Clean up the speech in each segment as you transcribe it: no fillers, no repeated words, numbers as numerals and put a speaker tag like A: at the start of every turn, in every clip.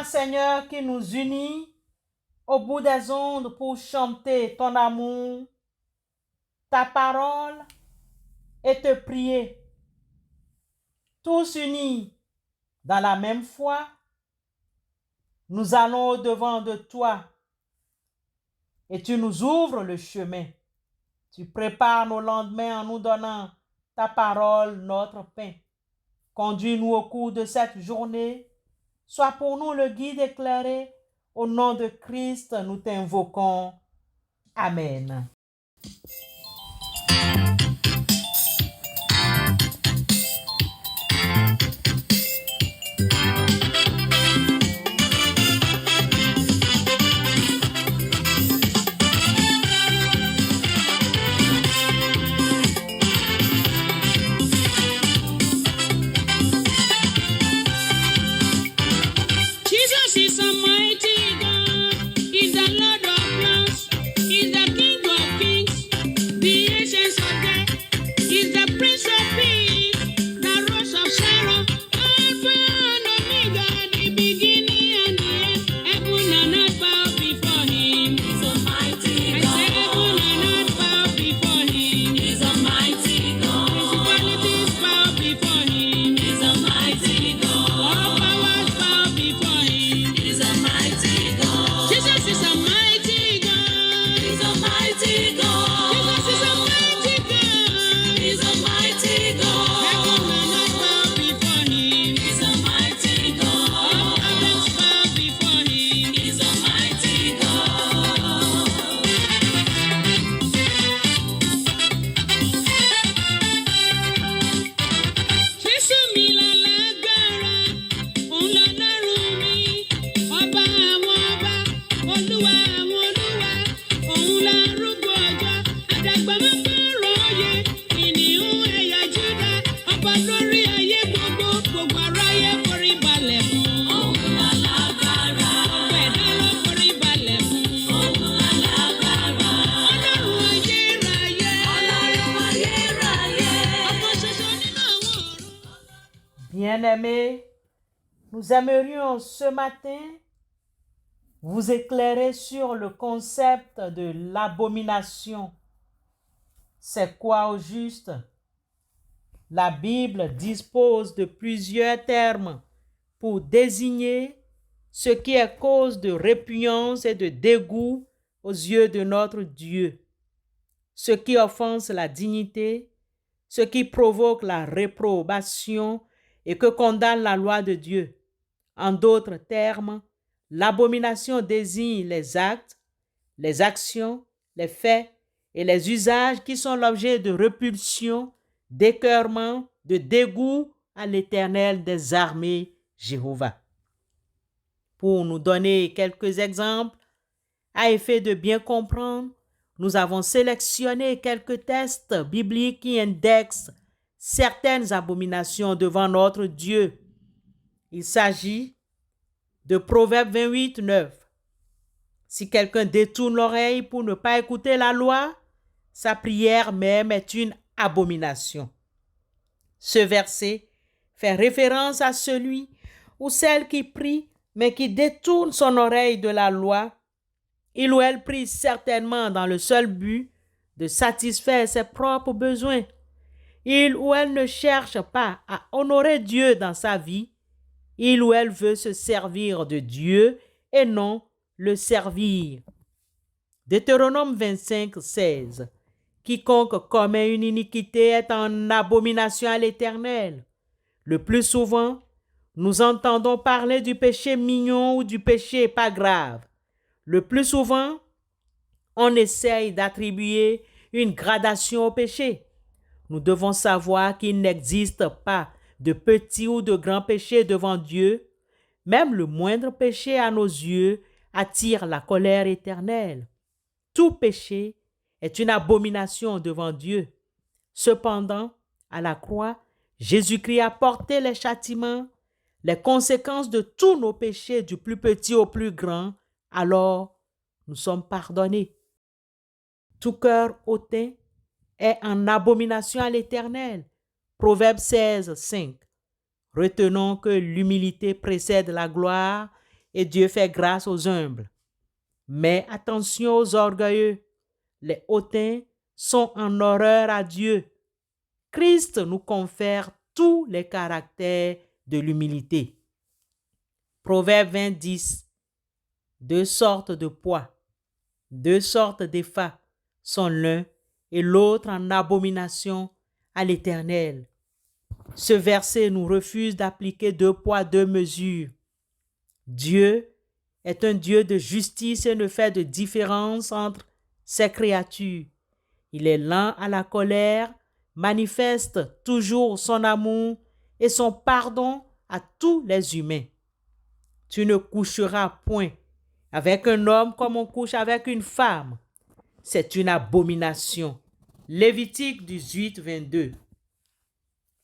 A: toi, Seigneur, qui nous unit au bout des ondes pour chanter ton amour, ta parole et te prier. Tous unis dans la même foi, nous allons au-devant de toi et tu nous ouvres le chemin. Tu prépares nos lendemains en nous donnant ta parole, notre pain. Conduis-nous au cours de cette journée. Sois pour nous le guide éclairé. Au nom de Christ, nous t'invoquons. Amen.
B: Jesus is a mighty God. He's the Lord of Lords. He's the King of Kings. The Ancient of Days. He's the Prince of Peace. The Rose of Sharon. Alpha and Omega. The beginning and the end. Heaven and earth bow before him. He's a mighty God. I say heaven and earth bow before him. He's a mighty God. Principalities bow before him. He's a mighty God. All powers bow before him. He's a mighty God. Jesus is a mighty God. He's a mighty God. Jesus is a mighty God. He's a mighty God. Heaven and earth bow before him. He's a mighty God. All powers bow before him. He's a mighty God. Jésù mi lálágbára, òun lọ́lọ́run mi, ọba àwọn ọba, olúwa àwọn olúwa, òun lárúgbó ọjọ́, àdàgbà má gbọ́rọ̀ òye, kìnìún ẹ̀yà Júdà, ọba lórí ayé gbogbo, gbogbo aráyé forí balẹ̀ fún. Òun lálágbára, gbogbo ẹ̀dá ló forí balẹ̀ fún. Òun lálágbára, ọlọ́run ayérayé, ọ̀kan ṣoṣo nínú àwọn ọ̀run.
A: Bien-aimés, nous aimerions ce matin vous éclairer sur le concept de l'abomination. C'est quoi au juste? La Bible dispose de plusieurs termes pour désigner ce qui est cause de répugnance et de dégoût aux yeux de notre Dieu, ce qui offense la dignité, ce qui provoque la réprobation et que condamne la loi de Dieu. En d'autres termes, l'abomination désigne les actes, les actions, les faits et les usages qui sont l'objet de répulsion, d'écœurement, de dégoût à l'Éternel des armées, Jéhovah. Pour nous donner quelques exemples, à effet de bien comprendre, nous avons sélectionné quelques textes bibliques qui indexent certaines abominations devant notre Dieu. Il s'agit de Proverbe 28, 9. Si quelqu'un détourne l'oreille pour ne pas écouter la loi, sa prière même est une abomination. Ce verset fait référence à celui ou celle qui prie mais qui détourne son oreille de la loi. Il ou elle prie certainement dans le seul but de satisfaire ses propres besoins. Il ou elle ne cherche pas à honorer Dieu dans sa vie. Il ou elle veut se servir de Dieu et non le servir. Deutéronome 25, 16. Quiconque commet une iniquité est en abomination à l'Éternel. Le plus souvent, nous entendons parler du péché mignon ou du péché pas grave. Le plus souvent, on essaye d'attribuer une gradation au péché. Nous devons savoir qu'il n'existe pas de petits ou de grands péchés devant Dieu. Même le moindre péché à nos yeux attire la colère éternelle. Tout péché est une abomination devant Dieu. Cependant, à la croix, Jésus-Christ a porté les châtiments, les conséquences de tous nos péchés, du plus petit au plus grand. Alors, nous sommes pardonnés. Tout cœur hautain est en abomination à l'Éternel. Proverbe 16, 5. Retenons que l'humilité précède la gloire et Dieu fait grâce aux humbles. Mais attention aux orgueilleux. Les hautains sont en horreur à Dieu. Christ nous confère tous les caractères de l'humilité. Proverbe 20, 10. Deux sortes de poids, deux sortes d'effats sont l'un et l'autre en abomination à l'Éternel. Ce verset nous refuse d'appliquer deux poids, deux mesures. Dieu est un Dieu de justice et ne fait de différence entre ses créatures. Il est lent à la colère, manifeste toujours son amour et son pardon à tous les humains. Tu ne coucheras point avec un homme comme on couche avec une femme. C'est une abomination. Lévitique 18, 22.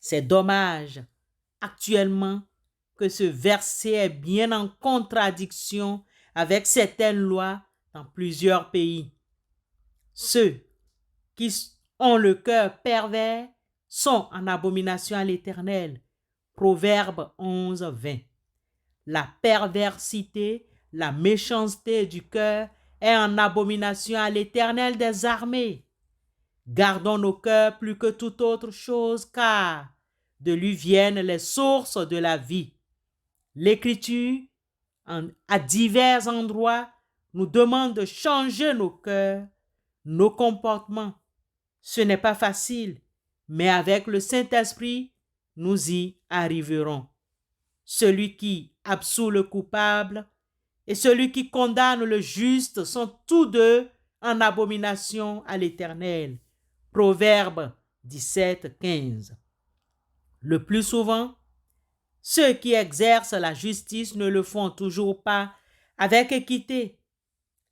A: C'est dommage actuellement que ce verset est bien en contradiction avec certaines lois dans plusieurs pays. Ceux qui ont le cœur pervers sont en abomination à l'Éternel. Proverbe 11, 20. La perversité, la méchanceté du cœur est en abomination à l'Éternel des armées. Gardons nos cœurs plus que toute autre chose, car de lui viennent les sources de la vie. L'Écriture, à divers endroits, nous demande de changer nos cœurs, nos comportements. Ce n'est pas facile, mais avec le Saint-Esprit, nous y arriverons. Celui qui absout le coupable et celui qui condamne le juste sont tous deux en abomination à l'Éternel. Proverbe 17, 15. Le plus souvent, ceux qui exercent la justice ne le font toujours pas avec équité.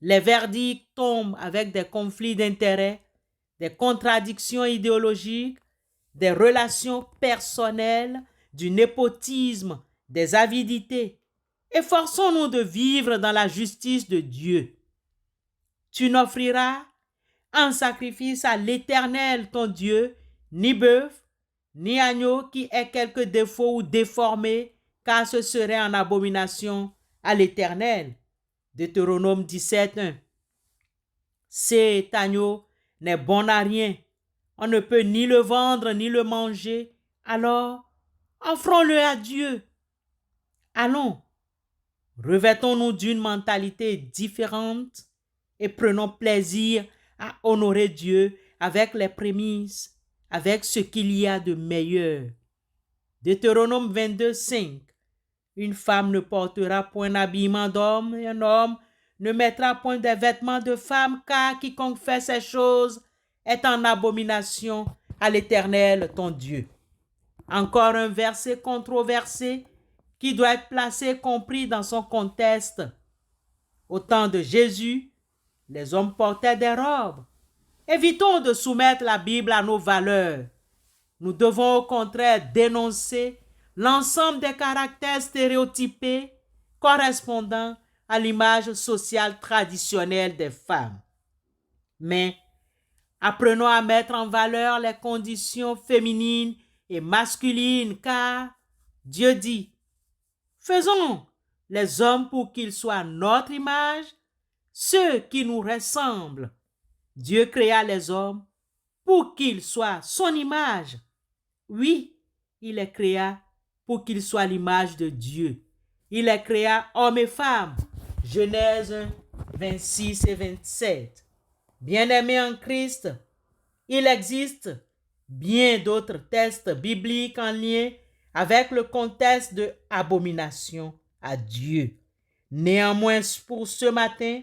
A: Les verdicts tombent avec des conflits d'intérêts, des contradictions idéologiques, des relations personnelles, du népotisme, des avidités. Efforçons-nous de vivre dans la justice de Dieu. Tu n'offriras en sacrifice à l'Éternel ton Dieu, ni bœuf, ni agneau qui ait quelque défaut ou déformé, car ce serait en abomination à l'Éternel. Deutéronome 17, 1. Cet agneau n'est bon à rien. On ne peut ni le vendre ni le manger. Alors, offrons-le à Dieu. Allons, revêtons-nous d'une mentalité différente et prenons plaisir à honorer Dieu avec les prémices, avec ce qu'il y a de meilleur. Deutéronome 22, 5. Une femme ne portera point d'habillement d'homme et un homme ne mettra point des vêtements de femme, car quiconque fait ces choses est en abomination à l'Éternel ton Dieu. Encore un verset controversé qui doit être placé et compris dans son contexte. Au temps de Jésus, les hommes portaient des robes. Évitons de soumettre la Bible à nos valeurs. Nous devons au contraire dénoncer l'ensemble des caractères stéréotypés correspondant à l'image sociale traditionnelle des femmes. Mais apprenons à mettre en valeur les conditions féminines et masculines, car Dieu dit: faisons les hommes pour qu'ils soient notre image, ceux qui nous ressemblent. Dieu créa les hommes pour qu'ils soient son image. Oui, il les créa pour qu'ils soient l'image de Dieu. Il les créa hommes et femmes. Genèse 26 et 27. Bien-aimés en Christ, il existe bien d'autres textes bibliques en lien avec le contexte de abomination à Dieu. Néanmoins, pour ce matin,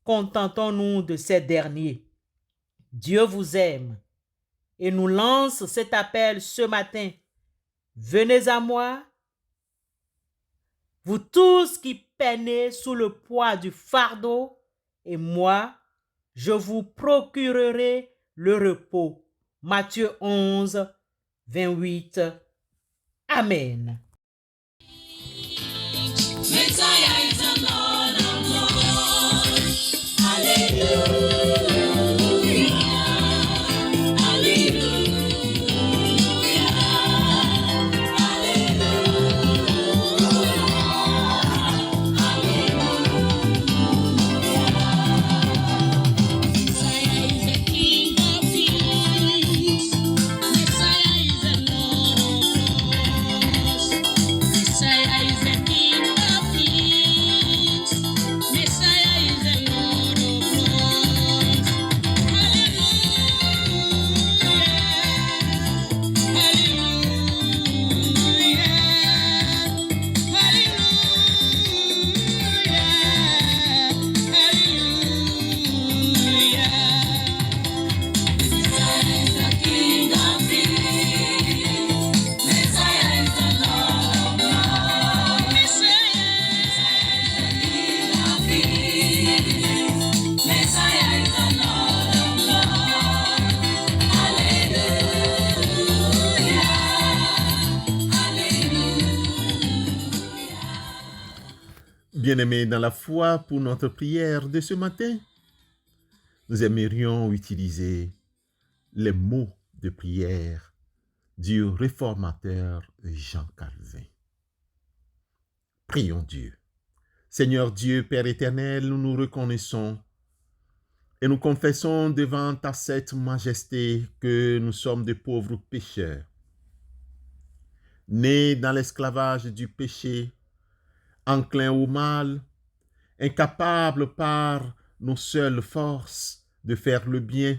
A: contentons-nous de ces derniers. Dieu vous aime et nous lance cet appel ce matin. Venez à moi, vous tous qui peinez sous le poids du fardeau, et moi, je vous procurerai le repos. Matthieu 11, 28. Amen.
B: Messiah is the Lord of Lords. Hallelujah. Hallelujah.
C: Bien-aimés dans la foi, pour notre prière de ce matin, nous aimerions utiliser les mots de prière du réformateur Jean Calvin. Prions Dieu. Seigneur Dieu, Père éternel, nous nous reconnaissons et nous confessons devant ta sainte majesté que nous sommes de pauvres pécheurs, nés dans l'esclavage du péché, enclins au mal, incapables par nos seules forces de faire le bien.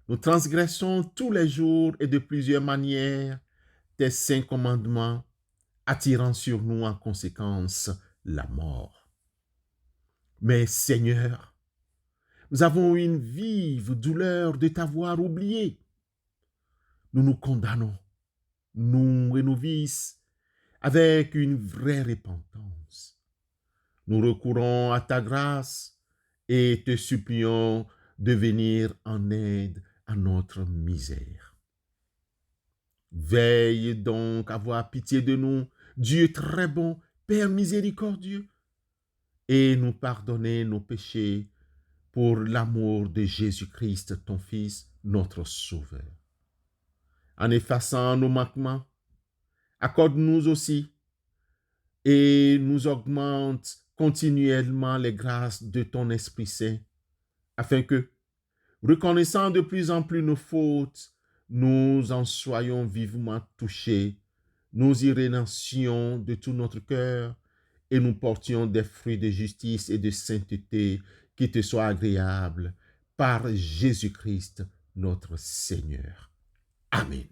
C: Nous transgressons tous les jours et de plusieurs manières tes saints commandements, attirant sur nous en conséquence la mort. Mais Seigneur, nous avons une vive douleur de t'avoir oublié. Nous nous condamnons, nous et nos vices, avec une vraie repentance. Nous recourons à ta grâce et te supplions de venir en aide à notre misère. Veille donc à avoir pitié de nous, Dieu très bon, Père miséricordieux, et nous pardonner nos péchés pour l'amour de Jésus-Christ, ton Fils, notre Sauveur. En effaçant nos manquements, accorde-nous aussi et nous augmente continuellement les grâces de ton Esprit Saint, afin que, reconnaissant de plus en plus nos fautes, nous en soyons vivement touchés, nous y renoncions de tout notre cœur et nous portions des fruits de justice et de sainteté qui te soient agréables par Jésus-Christ notre Seigneur. Amen.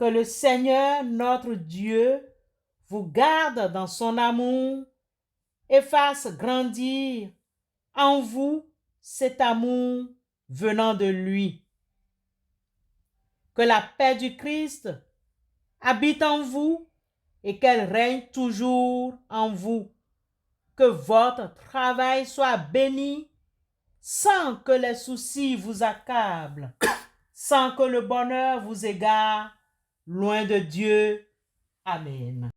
A: Que le Seigneur, notre Dieu, vous garde dans son amour et fasse grandir en vous cet amour venant de lui. Que la paix du Christ habite en vous et qu'elle règne toujours en vous. Que votre travail soit béni sans que les soucis vous accablent, sans que le bonheur vous égare loin de Dieu. Amen.